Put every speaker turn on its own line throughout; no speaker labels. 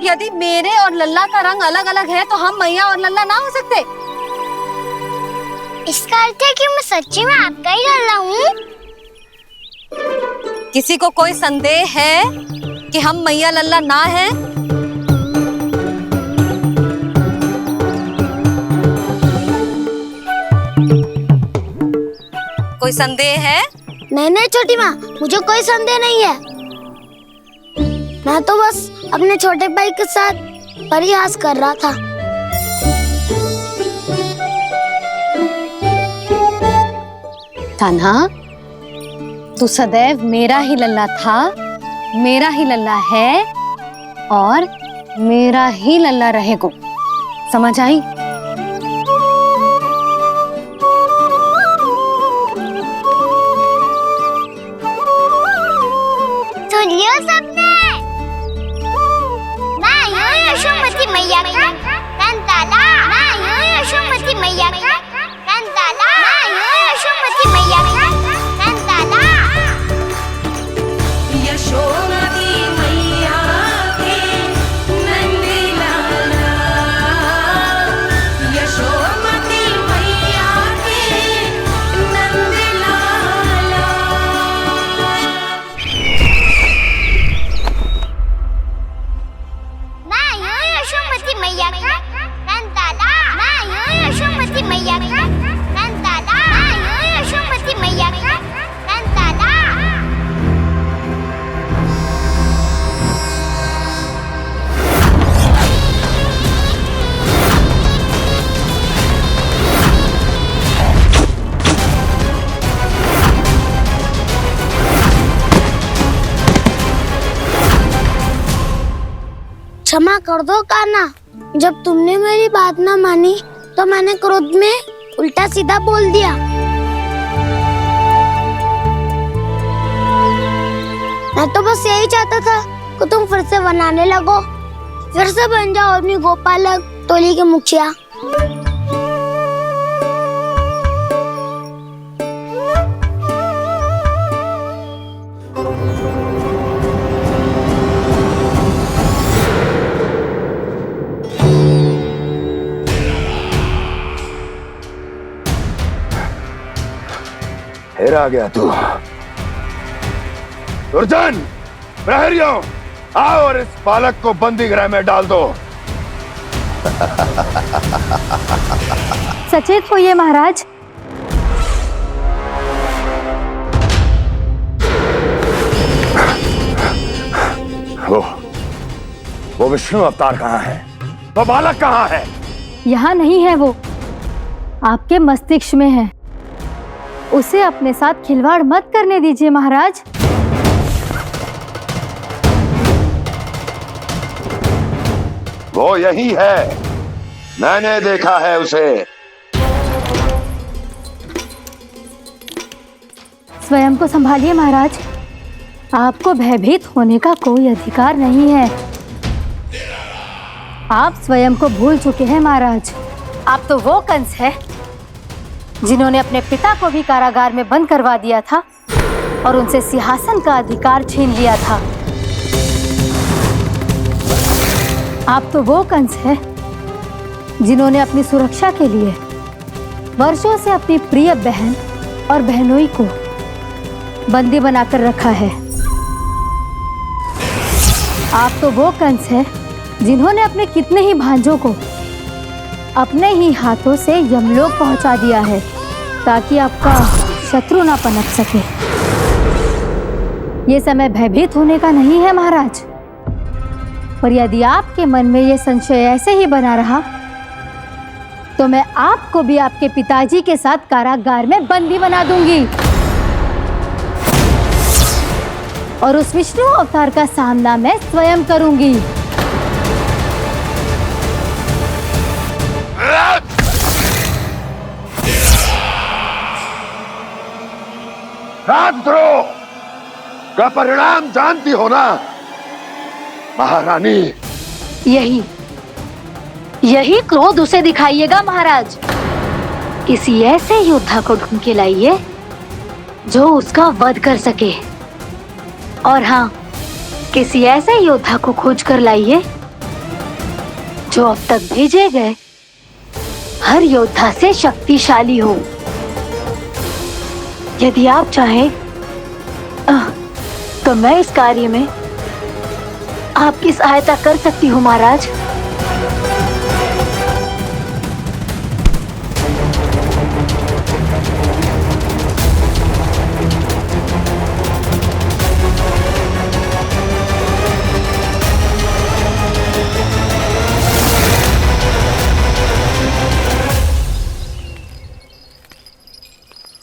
यदि मेरे और लल्ला का रंग अलग अलग है तो हम मैया और लल्ला ना हो सकते?
इसका अर्थ है कि मैं सच्ची में आपका ही लल्ला हूँ?
किसी को कोई संदेह है कि हम मैया लल्ला ना हैं? कोई संदेह है?
नहीं नहीं छोटी माँ, मुझे कोई संदेह नहीं है। मैं तो बस अपने छोटे भाई के साथ परिहास कर रहा था।
कान्हा, तू सदैव मेरा ही लल्ला था, मेरा ही लल्ला है और मेरा ही लल्ला रहेगा। समझ आई?
सुन लियो सबने, मैं हूँ यशोमती मैया का कंताला। मैं हूँ यशोमती मैया का कंताला। मैं हूँ यशोमती मैया का कंताला।
यशोमती मैया के नंदी लाला, यशोमती मैया के नंदी लाला।
मैं हूँ यशोमती मैया का कंताला। मैं हूँ यशोमती मैया का कंताला। मैं हूँ यशोमती मैया का कंताला। क्षमा कर दो कान्हा, जब तुमने मेरी बात ना मानी तो मैंने क्रोध में उल्टा सीधा बोल दिया। मैं तो बस यही चाहता था कि तुम फिर से बनाने लगो, फिर से बन जाओ अपनी गोपालक टोली के मुखिया।
फिर आ गया तू। दुर्जन, प्रहरियों, आओ और इस बालक को बंदी गृह में डाल दो।
सचेत होइए महाराज।
वो विष्णु अवतार कहाँ है? वो बालक कहाँ है?
यहाँ नहीं है वो, आपके मस्तिष्क में है। उसे अपने साथ खिलवाड़ मत करने दीजिए महाराज।
वो यही है, मैंने देखा है उसे।
स्वयं को संभालिए महाराज, आपको भयभीत होने का कोई अधिकार नहीं है। आप स्वयं को भूल चुके हैं महाराज। आप तो वो कंस है जिन्होंने अपने पिता को भी कारागार में बंद करवा दिया था और उनसे सिंहासन का अधिकार छीन लिया था। आप तो वो कंस है जिन्होंने अपनी सुरक्षा के लिए वर्षों से अपनी प्रिय बहन और बहनोई को बंदी बनाकर रखा है। आप तो वो कंस है जिन्होंने अपने कितने ही भांजों को अपने ही हाथों से यमलोक पहुंचा दिया है ताकि आपका शत्रु ना पनप सके। ये समय भयभीत होने का नहीं है महाराज, पर यदि आपके मन में ये संशय ऐसे ही बना रहा तो मैं आपको भी आपके पिताजी के साथ कारागार में बंदी बना दूंगी और उस विष्णु अवतार का सामना मैं स्वयं करूंगी।
राजद्रोह का परिणाम जानती हो ना महारानी?
यही क्रोध उसे दिखाइएगा महाराज। किसी ऐसे योद्धा को ढूंढ के लाइए जो उसका वध कर सके, और हाँ, किसी ऐसे योद्धा को खोज कर लाइए जो अब तक भेजे गए हर योद्धा से शक्तिशाली हो। यदि आप चाहें तो मैं इस कार्य में आपकी सहायता कर सकती हूँ महाराज।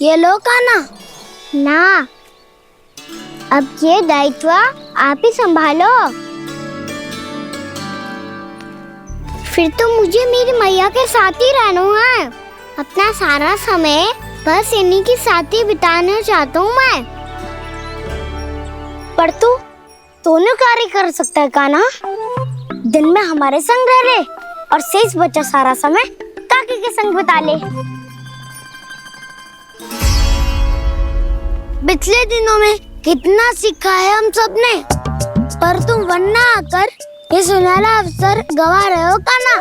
ये लो कान्हा। ना, अब ये दायित्व आप ही संभालो। फिर तो मुझे मेरी मैया के साथ ही रहना है। अपना सारा समय बस इन्हीं के साथ ही बिताना चाहता हूँ मैं। पर तू दोनों कार्य कर सकता है कान्हा। दिन में हमारे संग रह ले और शेष बचा सारा समय काकी के संग बिता ले। पिछले दिनों में कितना सीखा है हम सबने, पर तुम वरना आकर ये सुनहरा अवसर गवा रहे हो कान्हा।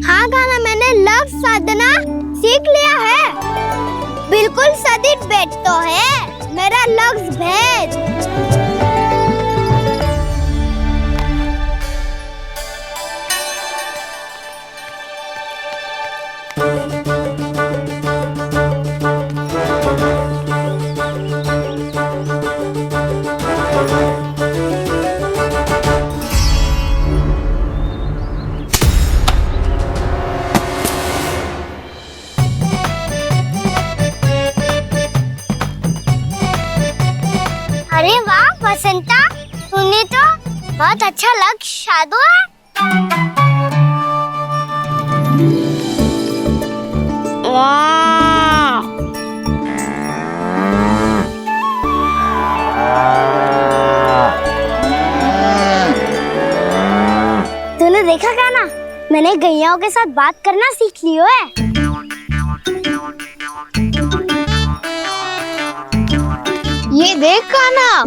हाँ कान्हा, मैंने लक्ष्य साधना सीख लिया है। बिल्कुल सदित भेद तो है मेरा लक्ष्य भेद। अरे वाह बसंता, तूने तो बहुत अच्छा लक्ष्य साधा है। वाह, तूने देखा कान्हा, मैंने गैयाओं के साथ बात करना सीख लियो है। ये देख कान्हा,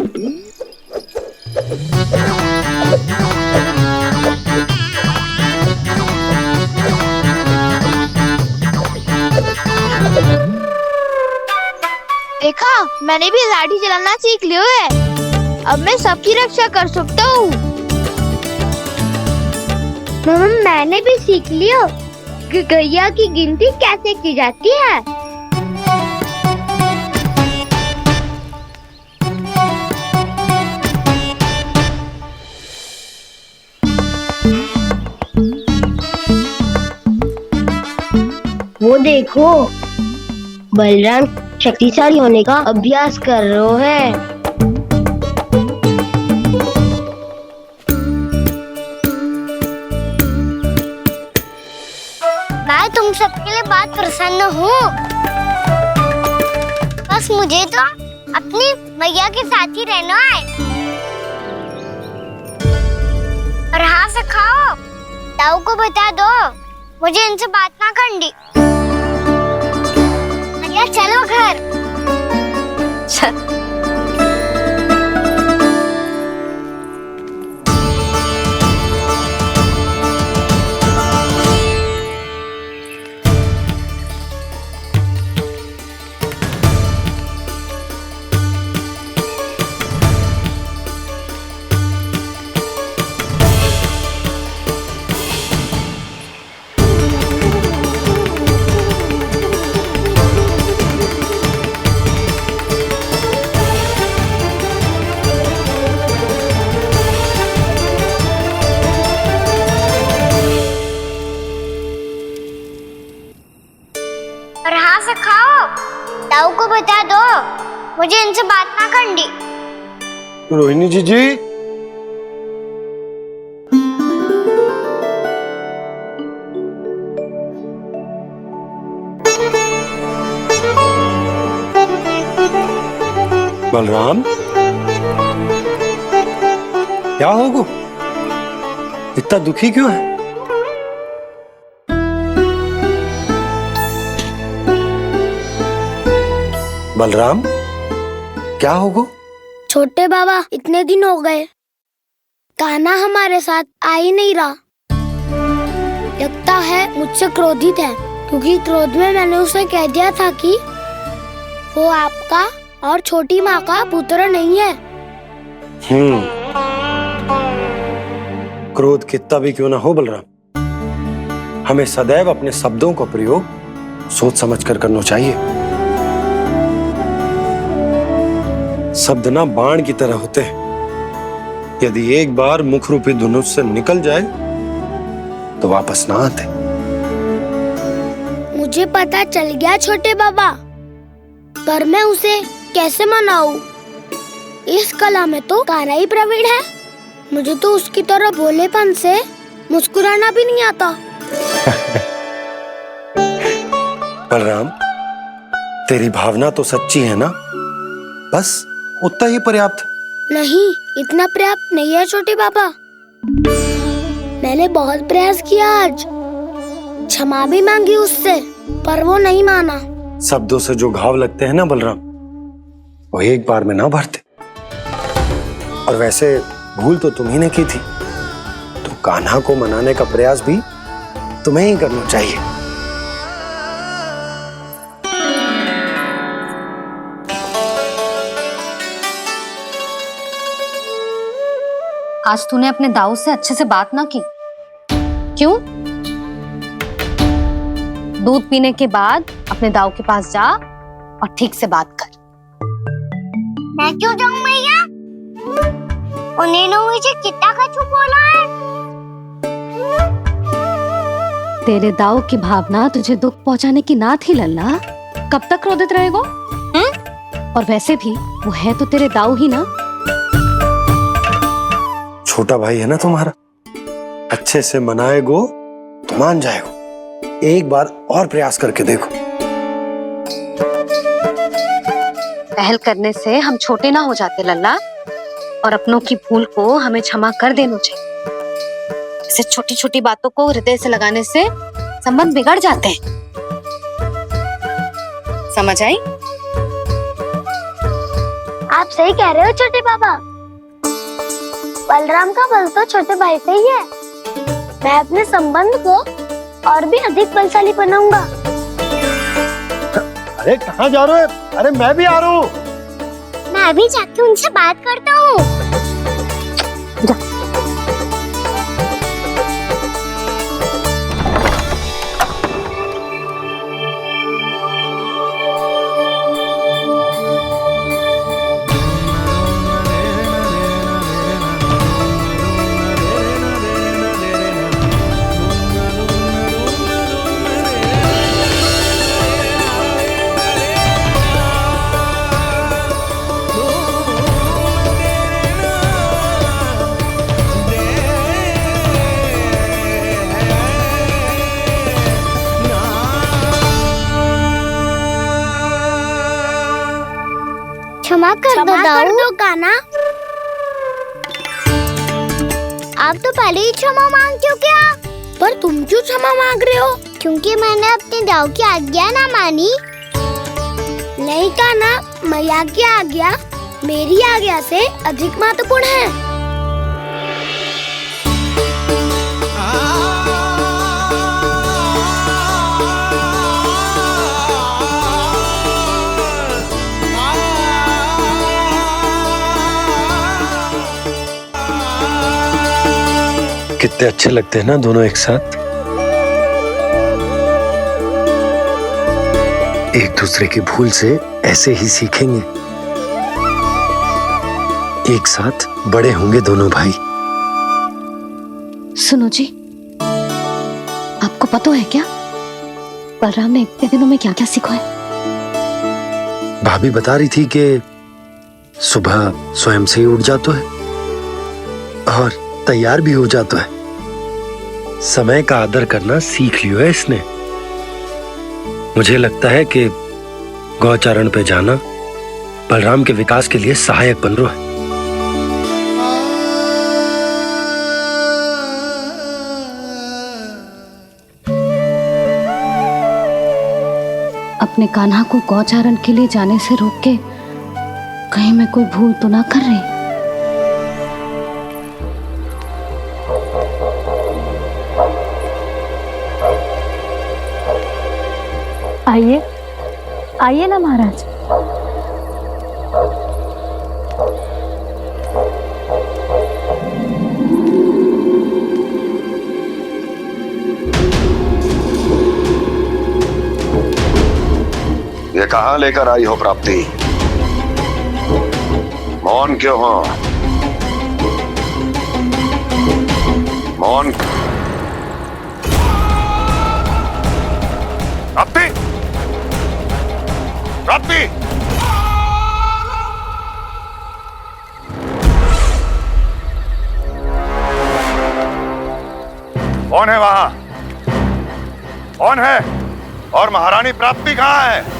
देखा, मैंने भी लाठी चलाना सीख लियो है। अब मैं सबकी रक्षा कर सकता हूँ।
मैंने भी सीख लियो कि गैया की गिनती कैसे की जाती है।
वो देखो, बलराम शक्तिशाली होने का अभ्यास कर रहे हैं।
मैं तुम सबके लिए बहुत प्रसन्न हूँ। बस मुझे तो अपनी मैया के साथ ही रहना है। और हाँ से खाओ, ताऊ को बता दो मुझे इनसे बात ना करनी। मैया चलो घर। और हाँ से खाओ, ताऊ को बता दो मुझे इनसे बात ना करनी।
रोहिणी जी बलराम, क्या होगा? इतना दुखी क्यों है? बलराम, क्या होगा?
छोटे बाबा, इतने दिन हो गए कान्हा हमारे साथ आ ही नहीं रहा। लगता है मुझसे क्रोधित है, क्योंकि क्रोध में मैंने उसे कह दिया था कि वो आपका और छोटी माँ का पुत्र नहीं है।
क्रोध कितना भी क्यों ना हो बलराम, हमें सदैव अपने शब्दों का प्रयोग सोच समझ कर करना चाहिए। शब्द ना बाण की तरह होते हैं, यदि एक बार मुख रूपी धनुष से निकल जाए तो वापस ना आते।
मुझे पता चल गया छोटे बाबा, पर मैं उसे कैसे मनाऊं? इस कला में तो कान्हा ही प्रवीण है। मुझे तो उसकी तरह भोलेपन से मुस्कुराना भी नहीं आता।
बलराम, तेरी भावना तो सच्ची है ना, बस उतना ही पर्याप्त।
नहीं, इतना पर्याप्त नहीं है छोटे बाबा। मैंने बहुत प्रयास किया आज, क्षमा भी मांगी उससे, पर वो नहीं माना।
शब्दों से जो घाव लगते हैं ना बलराम, वो एक बार में ना भरते। और वैसे भूल तो तुम्ही ने की थी, तो कान्हा को मनाने का प्रयास भी तुम्हें ही करना चाहिए।
आज तूने अपने दाऊ से अच्छे से बात ना की, क्यों? दूध पीने के बाद अपने दाऊ के पास जा और ठीक से बात कर।
मैं क्यों जाऊं भैया? उन्होंने मुझे कितना कछु बोला है।
तेरे दाऊ की भावना तुझे दुख पहुंचाने की ना थी लल्ला। कब तक क्रोधित रहेगो? और वैसे भी वो है तो तेरे दाऊ ही ना।
छोटा भाई है ना तुम्हारा, अच्छे से मनाएगो तो मान जाएगो। एक बार और प्रयास करके देखो।
पहल करने से हम छोटे ना हो जाते लल्ला, और अपनों की भूल को हमें क्षमा कर देना चाहिए। ऐसे छोटी छोटी बातों को हृदय से लगाने से संबंध बिगड़ जाते हैं। समझ आई?
आप सही कह रहे हो छोटे बाबा। बलराम का बल तो छोटे भाई से ही है। मैं अपने संबंध को और भी अधिक बलशाली बनाऊंगा।
अरे कहाँ जा रहे हो? अरे मैं भी आ रहा हूँ।
मैं अभी जाके उनसे बात करता हूँ। क्षमा कर दो कान्हा। आप तो पहले ही क्षमा मांगते हो क्या? पर तुम क्यों क्षमा मांग रहे हो? क्योंकि मैंने अपने दाऊ की आज्ञा ना मानी। नहीं कान्हा, मैया की आज्ञा मेरी आज्ञा से अधिक महत्वपूर्ण है।
कितने अच्छे लगते हैं ना दोनों एक साथ। एक दूसरे की भूल से ऐसे ही सीखेंगे। एक साथ बड़े होंगे दोनों भाई।
सुनो जी, आपको पता है क्या बलराम ने इतने दिनों में क्या क्या सीखा है?
भाभी बता रही थी कि सुबह स्वयं से ही उठ जाता है और तैयार भी हो जाता है। समय का आदर करना सीख लियो है इसने। मुझे लगता है कि गौचारण पे जाना बलराम के विकास के लिए सहायक बन रहा है।
अपने कान्हा को गौचारण के लिए जाने से रोक के कहीं मैं कोई भूल तो ना कर रही? आइए आइए ना महाराज।
ये कहाँ लेकर आई हो प्राप्ति? मौन क्यों हो? मौन। प्राप्ति, प्राप्ति, कौन है वहां? कौन है? और महारानी प्राप्ति कहाँ है?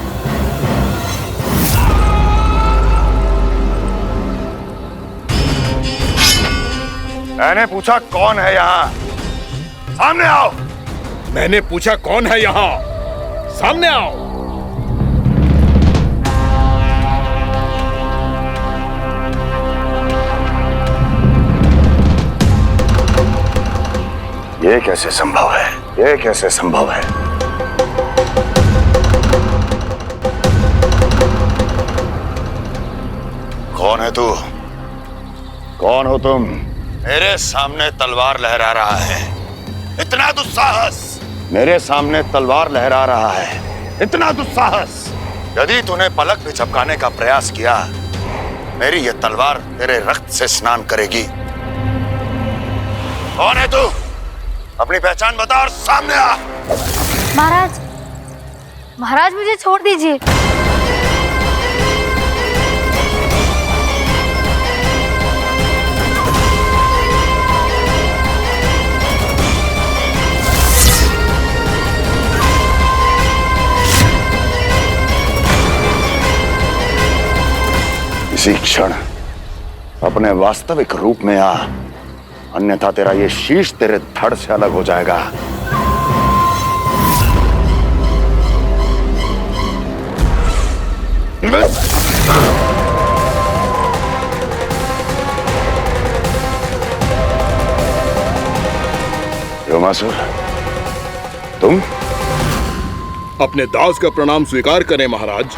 मैंने पूछा कौन है यहाँ? सामने आओ।
मैंने पूछा कौन है यहाँ? सामने आओ।
ये कैसे संभव है? ये कैसे संभव है? कौन है तू? कौन हो तुम? मेरे सामने तलवार लहरा रहा है। इतना दुस्साहस! मेरे सामने तलवार लहरा रहा है। इतना दुस्साहस! यदि तूने पलक भी झपकाने का प्रयास किया, मेरी ये तलवार तेरे रक्त से स्नान करेगी। कौन है तू? अपनी पहचान बता और सामने आ।
महाराज, महाराज मुझे छोड़ दीजिए।
इसी क्षण अपने वास्तविक रूप में आ, अन्यथा तेरा ये शीश तेरे धड़ से अलग हो जाएगा। योमासुर, तुम?
अपने दास का प्रणाम स्वीकार करें महाराज।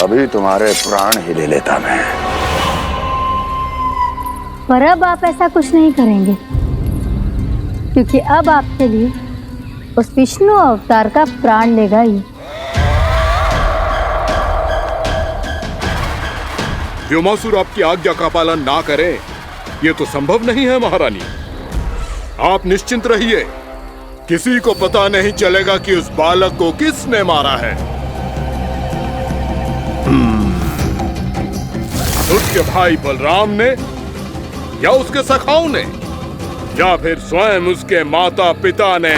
अभी तुम्हारे प्राण ही ले लेता मैं।
पर अब आप ऐसा कुछ नहीं करेंगे, क्योंकि अब आपके लिए उस विष्णु अवतार का प्राण लेगा ही।
व्योमासुर आपकी आज्ञा का पालन ना करे, ये तो संभव नहीं है महारानी। आप निश्चिंत रहिए, किसी को पता नहीं चलेगा कि उस बालक को किसने मारा है। उसके भाई बलराम ने, या उसके सखाओं ने, या फिर स्वयं उसके माता पिता ने।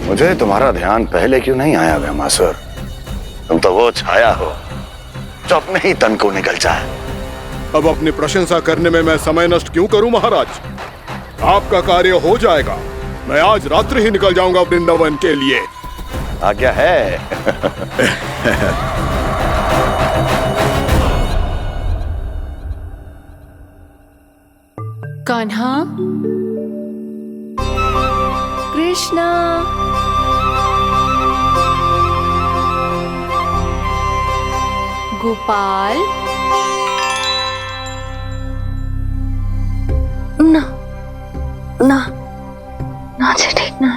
मुझे तुम्हारा ध्यान पहले क्यों नहीं आया व्योमासुर? तुम तो वो छाया हो जो अपने ही तन को निगल जाए।
अब अपनी प्रशंसा करने में मैं समय नष्ट क्यों करूं महाराज? आपका कार्य हो जाएगा। मैं आज रात्रि ही निकल जाऊंगा वृंदावन के लिए।
आज्ञा है।
कान्हा, कृष्णा, गोपाल। ना ना ना, ठीक ना।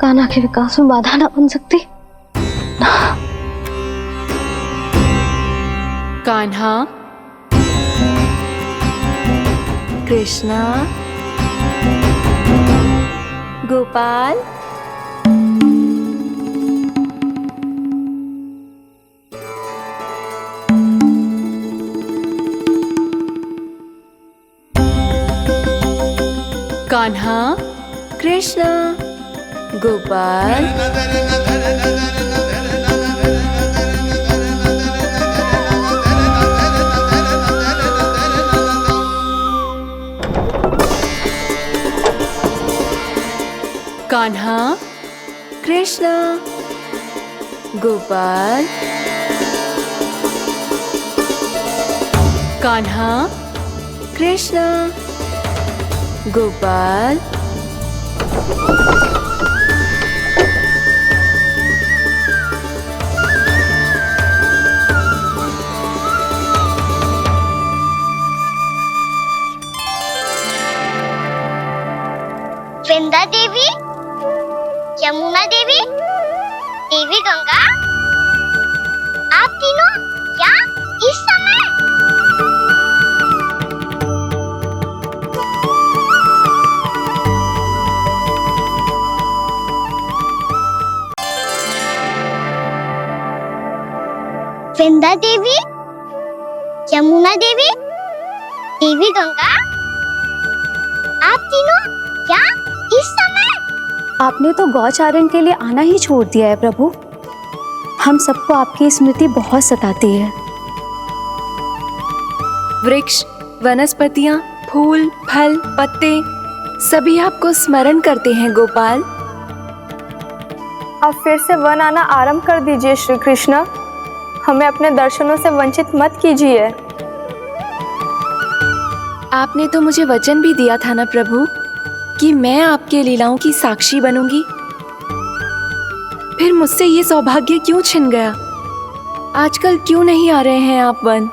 कान्हा के विकास में बाधा ना बन सकती। कान्हा, कृष्णा, गोपाल। कान्हा, कृष्णा, गोपाल। कान्हा, कृष्णा, गोपाल, कान्हा, कृष्ण, गोपाल,
वृंदा देवी, यमुना देवी, देवी गंगा, आप तीनों यहाँ इस समय? वृंदा देवी, यमुना देवी, देवी गंगा, आप तीनों यहाँ इस समय?
आपने तो गौचारण के लिए आना ही छोड़ दिया है प्रभु। हम सबको आपकी स्मृति बहुत सताती है।
वृक्ष, वनस्पतियां, फूल, फल, पत्ते सभी आपको स्मरण करते हैं गोपाल।
अब फिर से वन आना आरंभ कर दीजिए श्री कृष्ण। हमें अपने दर्शनों से वंचित मत कीजिए।
आपने तो मुझे वचन भी दिया था ना प्रभु कि मैं आपके लीलाओं की साक्षी बनूंगी। फिर मुझसे ये सौभाग्य क्यों छिन गया? आजकल क्यों नहीं आ रहे हैं आप वन?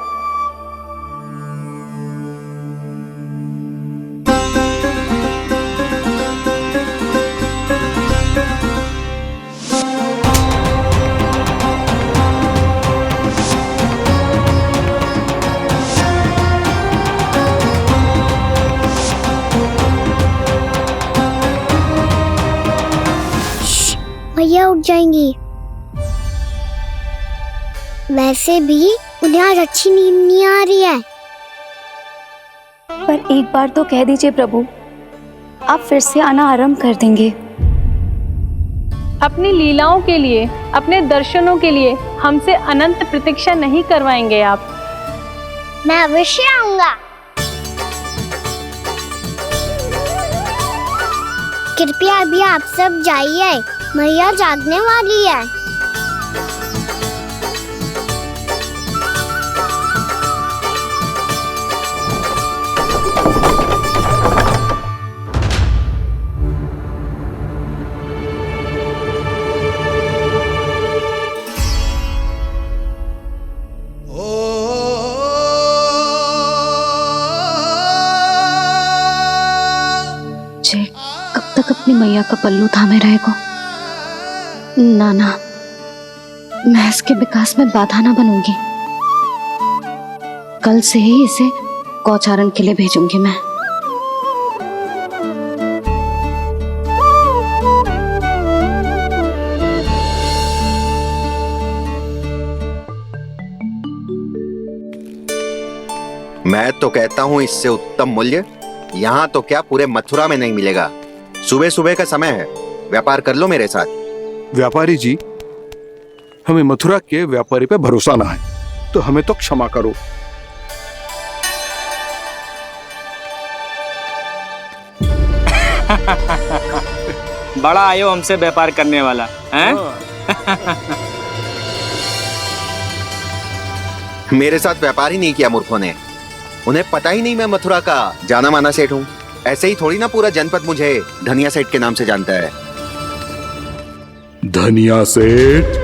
भैया उठ जाएंगी। वैसे भी उन्हें आज अच्छी नींद नहीं आ रही है।
पर एक बार तो कह दीजिए प्रभु, आप फिर से आना आरंभ कर देंगे।
अपनी लीलाओं के लिए, अपने दर्शनों के लिए हमसे अनंत प्रतीक्षा नहीं करवाएंगे आप?
मैं अवश्य आऊंगा। कृपया अभी आप सब जाइए, मैया जागने वाली है।
जे कब तक अपनी मैया का पल्लू थामे रहेगा? ना, मैं इसके विकास में बाधा ना बनूंगी। कल से ही इसे गौचारण के लिए भेजूंगी मैं।
मैं तो कहता हूँ इससे उत्तम मूल्य यहाँ तो क्या पूरे मथुरा में नहीं मिलेगा। सुबह सुबह का समय है, व्यापार कर लो मेरे साथ।
व्यापारी जी, हमें मथुरा के व्यापारी पे भरोसा ना है, तो हमें तो क्षमा करो।
बड़ा आयो हमसे व्यापार करने वाला हैं?
मेरे साथ व्यापार ही नहीं किया मूर्खों ने। उन्हें पता ही नहीं मैं मथुरा का जाना माना सेठ हूँ। ऐसे ही थोड़ी ना पूरा जनपद मुझे धनिया सेठ के नाम से जानता है।
धनिया सेठ?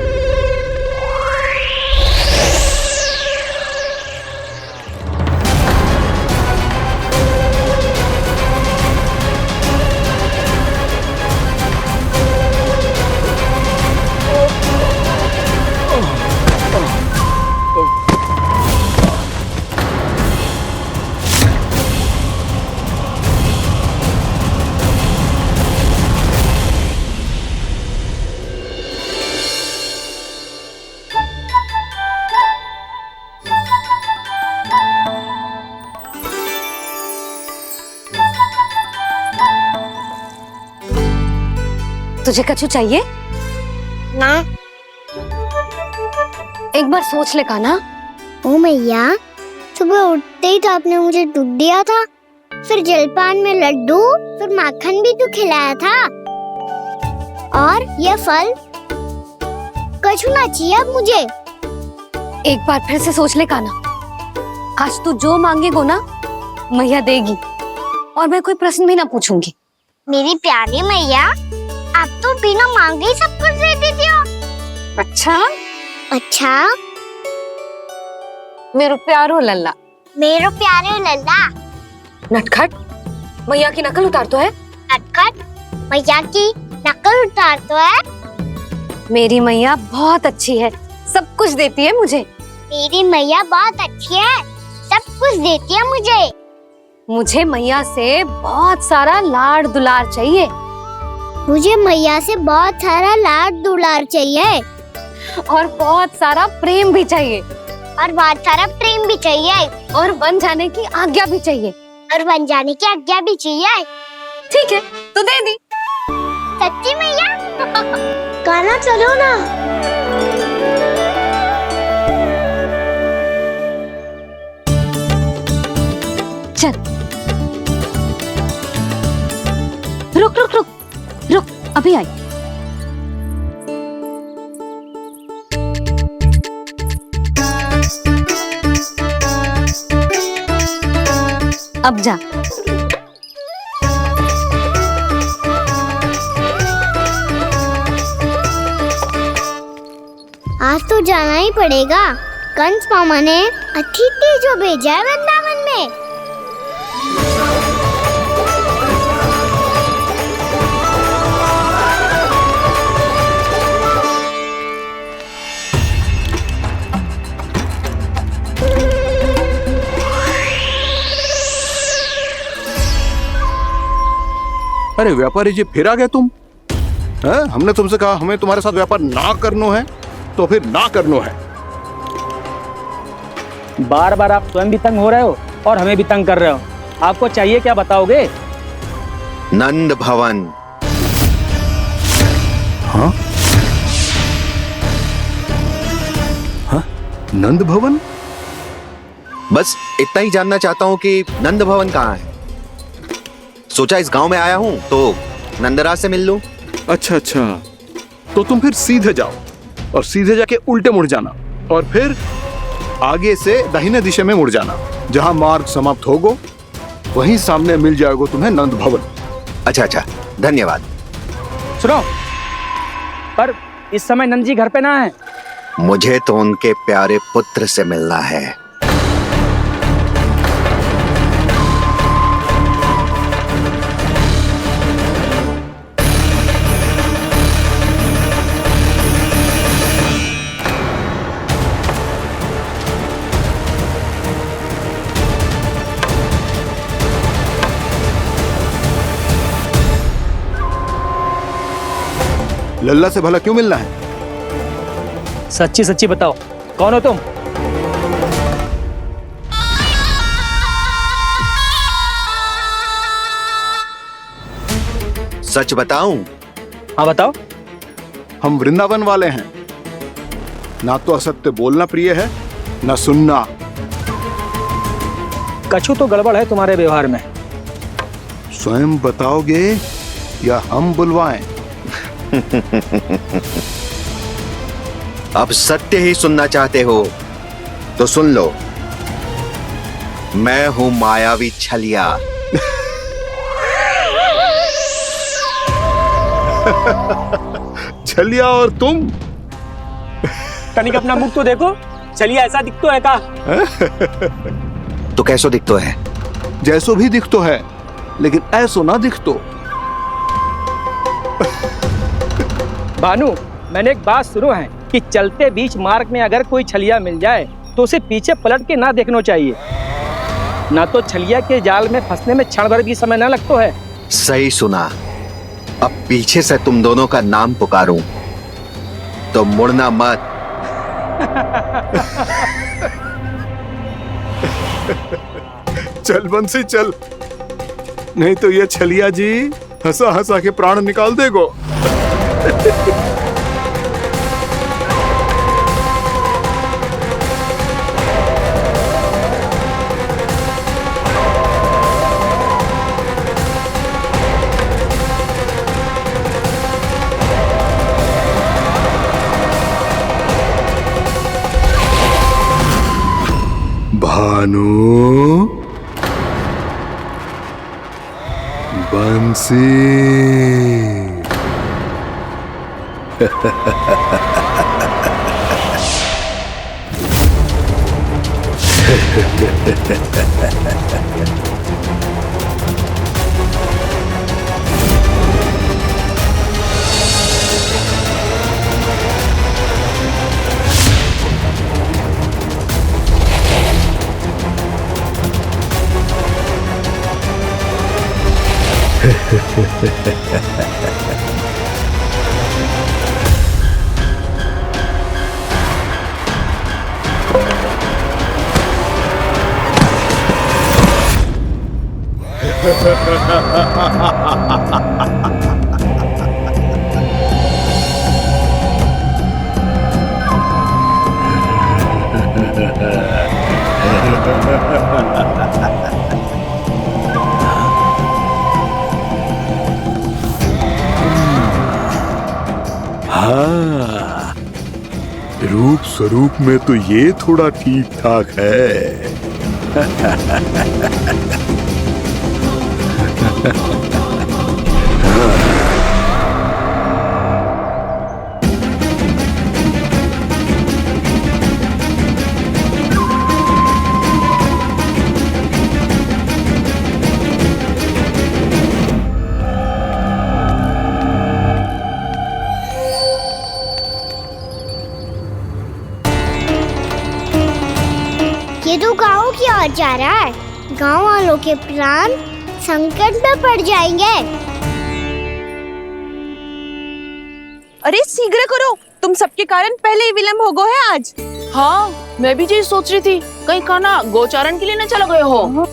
तुझे कछु चाहिए?
ना।
एक बार सोच ले कान्हा।
ओ मैया, सुबह उठते ही तो आपने मुझे दूध दिया था, फिर जलपान में लड्डू, फिर माखन भी तो खिलाया था। और ये फल आपका छूना चाहिए अब मुझे।
एक बार फिर से सोच ले कान्हा, आज तू जो मांगेगो ना मैया देगी, और मैं कोई प्रश्न भी ना पूछूंगी।
मेरी प्यारी मैया, आप तो बिना मांगे ही सब कुछ दे देती हो।
अच्छा
अच्छा,
मेरो प्यारो लल्ला।
मेरो प्यारे लल्ला।
नटखट, मैया की नकल उतार तो है।
नटखट, मैया की नकल उतार तो है।
मेरी मैया बहुत अच्छी है, सब कुछ देती है मुझे।
मेरी मैया बहुत अच्छी है, सब कुछ देती है मुझे।
मुझे मैया से बहुत सारा लाड़ दुलार चाहिए।
मुझे मैया से बहुत सारा लाड़ दुलार चाहिए।
और बहुत सारा प्रेम भी चाहिए।
और बहुत सारा प्रेम भी चाहिए।
और बन जाने की आज्ञा भी चाहिए।
और बन जाने की आज्ञा भी चाहिए।
ठीक है, तो दे दी।
सच्ची मैया? कान्हा चलो ना।
चल, रुक रुक रुक रुक, अभी आई। अब जा।
आज तो जाना ही पड़ेगा। कंस मामा ने अतिथि जो भेजा है वृंदावन में।
अरे व्यापारी जी, फिर आ गए तुम? हैं? हमने तुमसे कहा हमें तुम्हारे साथ व्यापार ना करनो है, तो फिर ना करनो है।
बार बार आप स्वयं भी तंग हो रहे हो और हमें भी तंग कर रहे हो। आपको चाहिए क्या बताओगे?
नंद भवन।
हाँ? हाँ? नंद भवन?
बस इतना ही जानना चाहता हूँ कि नंद भवन कहाँ है। सोचा इस गांव में आया हूँ तो नंदराज से मिल लूं।
अच्छा अच्छा, तो तुम फिर सीधे जाओ और सीधे जाके उल्टे मुड़ जाना और फिर आगे से दाहिने दिशा में मुड़ जाना। जहां मार्ग समाप्त होगो वहीं सामने मिल जाएगा तुम्हें नंद भवन।
अच्छा अच्छा, धन्यवाद।
सुनो, पर इस समय नंद जी घर पे ना है।
मुझे तो उनके प्यारे पुत्र से मिलना है।
लल्ला से भला क्यों मिलना है?
सच्ची सच्ची बताओ, कौन हो तुम?
सच बताऊं?
हाँ बताओ।
हम वृंदावन वाले हैं। ना तो असत्य बोलना प्रिय है, ना सुनना।
कछु तो गड़बड़ है तुम्हारे व्यवहार में।
स्वयं बताओगे या हम बुलवाएं?
अब सत्य ही सुनना चाहते हो तो सुन लो। मैं हूं मायावी छलिया।
छलिया और तुम?
तनिक अपना मुख तो देखो, चलिए ऐसा दिखतो है का?
तो कैसो दिखतो है?
जैसो भी दिखतो है, लेकिन ऐसो ना दिखतो।
भानु, मैंने एक बात सुनो है कि चलते बीच मार्ग में अगर कोई छलिया मिल जाए तो उसे पीछे पलट के ना देखना चाहिए, ना तो छलिया के जाल में फंसने में क्षण भर भी समय ना लगता है।
सही सुना। अब पीछे से तुम दोनों का नाम पुकारूं तो मुड़ना मत।
चल बंसी चल, नहीं तो ये छलिया जी हंसा हंसा के प्राण निकाल देगो। भानु, बंसी। हाँ, रूप स्वरूप में तो ये थोड़ा ठीक ठाक है।
ये तो गाँव की ओर जा रहा है। गाँव वालों के प्राण संकट में पड़ जाएंगे।
अरे शीघ्र करो, तुम सबके कारण पहले ही विलम्ब हो गए है आज। हाँ, मैं भी यही सोच रही थी, कहीं खाना गोचारण के लिए न चला गए हो।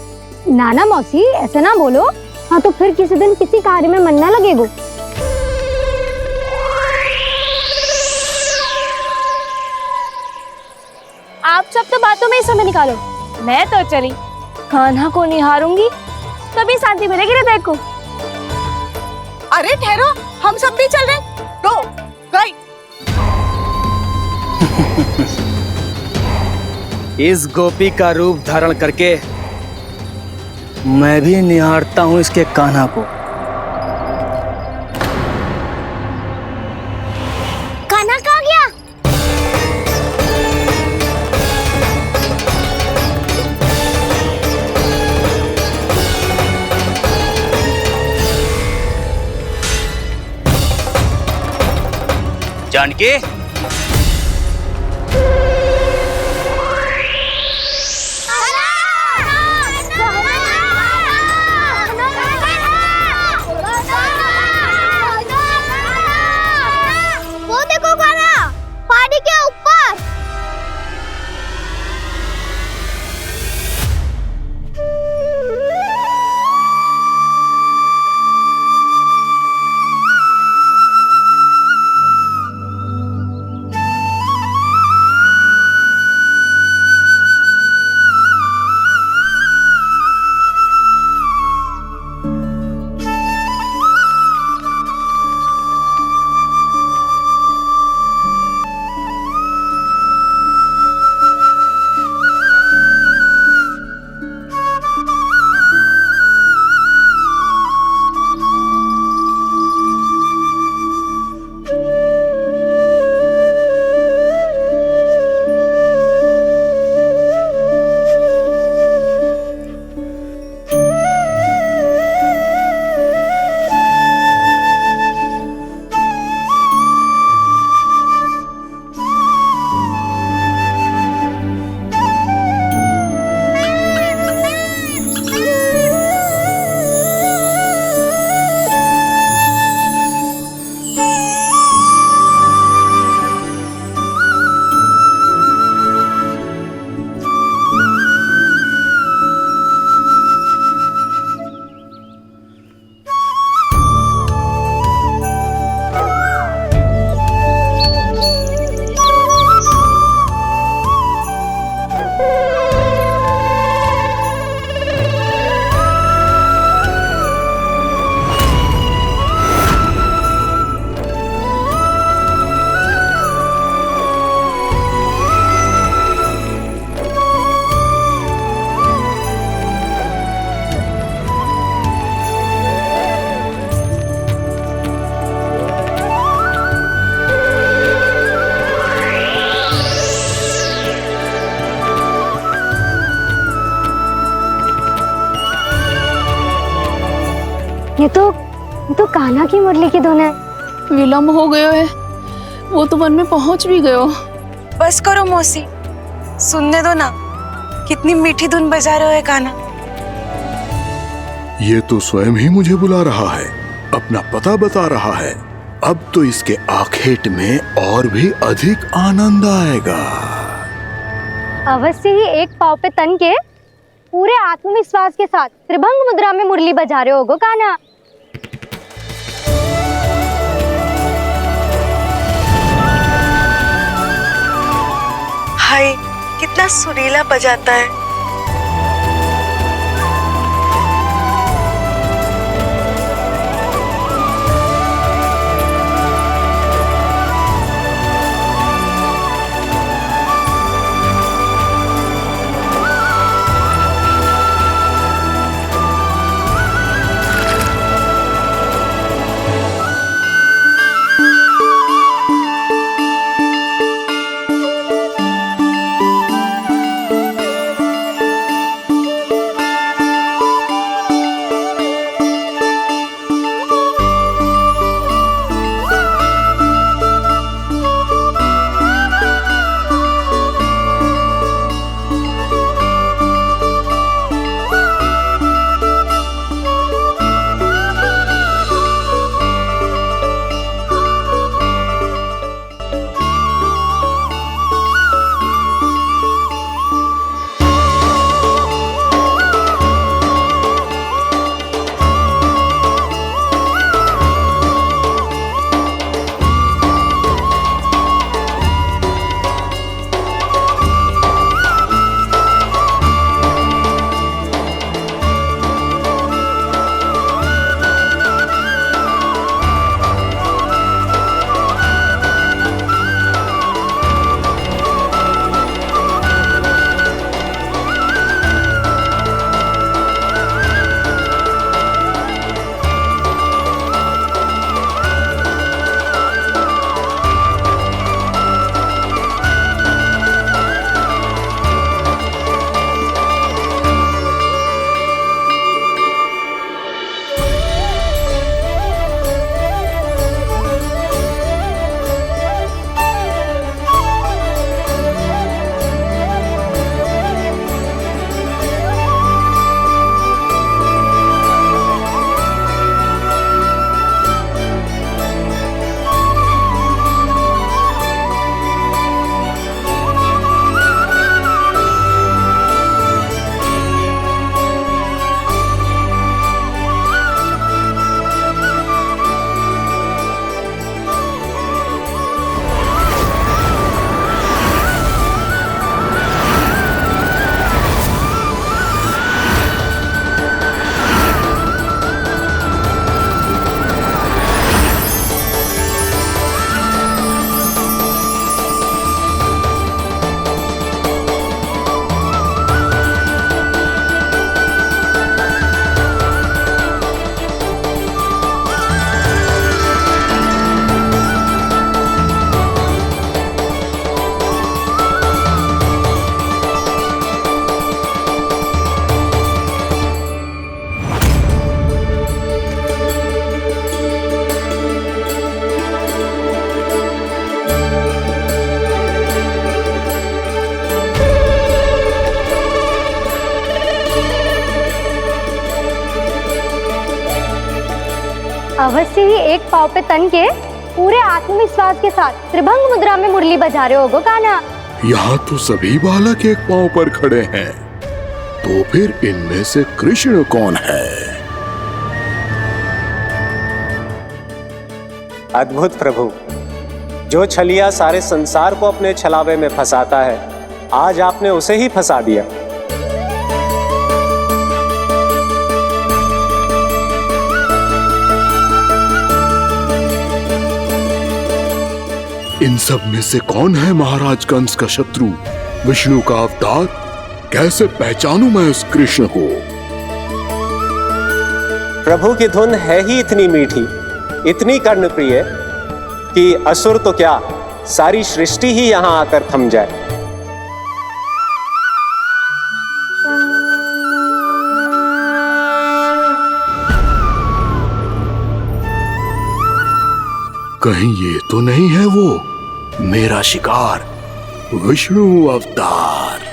नाना मौसी ऐसे ना बोलो। हाँ तो फिर किसी दिन किसी कार्य में मन ना लगेगा।
आप सब तो बातों में ही समय निकालो। मैं तो चली कान्हा को निहारूंगी, तभी शांति मिलेगी हृदय को।
अरे ठहरो, हम सब भी चल रहे। तो गई।
इस गोपी का रूप धारण करके मैं भी निहारता हूँ इसके कान्हा को।
कान्हा कहाँ गया?
जानकी,
वो देखो कान्हा, पहाड़ी के ऊपर।
ये तो कान्हा की मुरली की धुन है।
विलम्ब हो गयो है, वो तो वन में पहुंच भी गयो।
बस करो मौसी, सुनने दो ना, कितनी मीठी धुन बजा रहे हो कान्हा।
ये तो स्वयं ही मुझे बुला रहा है, अपना पता बता रहा है। अब तो इसके आखेट में और भी अधिक आनंद आएगा।
अवश्य ही एक पाव पे तन के पूरे आत्मविश्वास के साथ त्रिभंग मुद्रा में मुरली बजा रहे होगो कान्हा।
हाय, कितना सुरीला बजाता है।
अवश्य ही एक पाव पे तन के पूरे आत्मविश्वास के साथ त्रिभंग मुद्रा में मुरली बजा रहे होगो कान्हा।
यहाँ तो सभी बालक एक पांव पर खड़े हैं, तो फिर इनमें से कृष्ण कौन है?
अद्भुत प्रभु, जो छलिया सारे संसार को अपने छलावे में फंसाता है, आज आपने उसे ही फंसा दिया।
इन सब में से कौन है महाराज कंस का शत्रु, विष्णु का अवतार? कैसे पहचानूं मैं उस कृष्ण को?
प्रभु की धुन है ही इतनी मीठी, इतनी कर्णप्रिय कि असुर तो क्या, सारी सृष्टि ही यहां आकर थम जाए।
कहीं ये तो नहीं है वो मेरा शिकार विष्णु अवतार?